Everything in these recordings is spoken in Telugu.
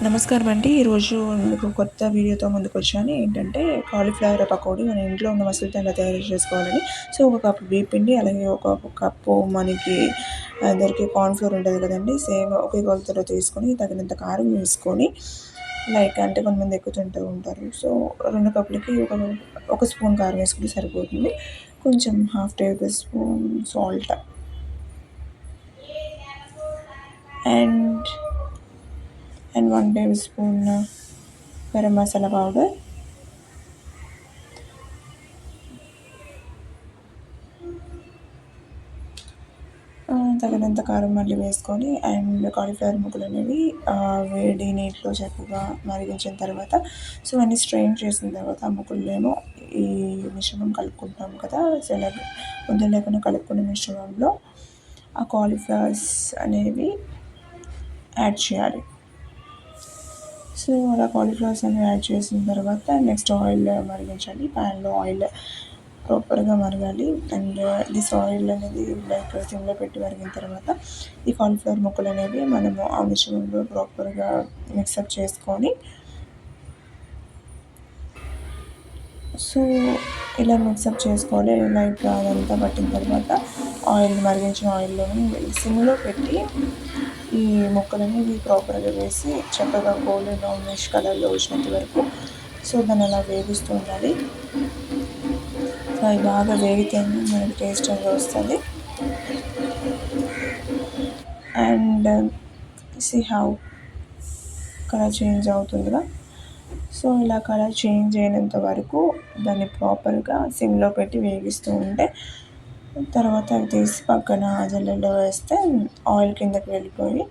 నమస్కారం అండి. ఈరోజు మీకు కొత్త వీడియోతో ముందుకొచ్చాను. ఏంటంటే కాలీఫ్లవర్ పకోడీ మన ఇంట్లో ఉన్న మసాలాతో ఎలా తయారు చేసుకోవాలని. సో, ఒక కప్పు బియ్యపిండి, అలాగే ఒక కప్పు మనకి దొరికే కార్న్ ఫ్లోర్ ఉంటది కదండీ! సేమ్ ఒకే కొలతలో తీసుకొని, తగినంత కారం వేసుకొని, అంటే కొంతమంది ఎక్కువ తింటూ ఉంటారు. సో, 2 కప్పులకి ఒక స్పూన్ కారం వేసుకుంటే సరిపోతుంది. కొంచెం half table spoon salt and 1 table spoon garam masala powder, తగినంత కారం మళ్ళీ వేసుకొని అండ్ కాలీఫ్లవర్ ముక్కలు అనేవి వేడి నీటిలో చక్కగా మరిగించిన తర్వాత, సో అన్నీ స్ట్రెయిన్ చేసిన తర్వాత ఆ ముక్కలేమో ఈ మిశ్రమం కలుపుకుంటాం కదా. సో ఇలా ముద్ద లేకుండా కలుపుకునే మిశ్రమంలో ఆ కాలీఫ్లవర్స్ అనేవి యాడ్ చేయాలి. సో అలా కాలీఫ్లవర్స్ అనేవి యాడ్ చేసిన తర్వాత నెక్స్ట్ ఆయిల్ మరిగించాలి. ప్యాన్లో ఆయిల్ ప్రాపర్గా మరగాలి అండ్ దిస్ ఆయిల్ అనేది సిమ్లో పెట్టి మరిగిన తర్వాత ఈ కాలీఫ్లవర్ ముక్కలు అనేవి మనము ఆ మిశ్రమంలో ప్రాపర్గా మిక్సప్ చేసుకొని, సో ఇలా మిక్సప్ చేసుకోవాలి. అదంతా పట్టిన తర్వాత మరిగించిన ఆయిల్లోని సిమ్లో పెట్టి ఈ ముక్కలని ఇవి ప్రాపర్గా వేసి చక్కగా గోల్డెన్ బ్రౌనిష్ కలర్లో వచ్చినంత వరకు సో దాన్ని అలా వేగిస్తూ ఉండాలి. సో అవి బాగా వేగితేనే మనకి టేస్ట్ అనేది వస్తుంది. అండ్ హౌ కలర్ చేంజ్ అవుతుందిగా. సో ఇలా కలర్ చేంజ్ అయినంత వరకు దాన్ని ప్రాపర్గా సిమ్లో పెట్టి వేగిస్తూ ఉంటే, తర్వాత అవి తీసి పక్కన జల్లెడలో వేస్తే ఆయిల్ కిందకి వెళ్ళిపోయి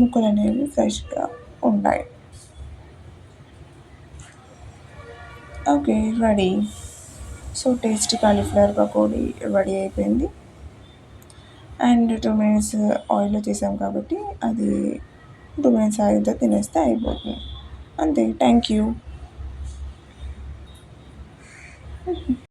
ముక్కలు అనేవి ఫ్రెష్గా ఉంటాయి. Okay, ready. So tasty cauliflower pakodi ready అయిపోయింది. అండ్ 2 మినిట్స్ ఆయిల్లో తీసాం కాబట్టి అది 2 మినిట్స్ ఆగితే తినేస్తే అయిపోతుంది. అంతే. Thank you.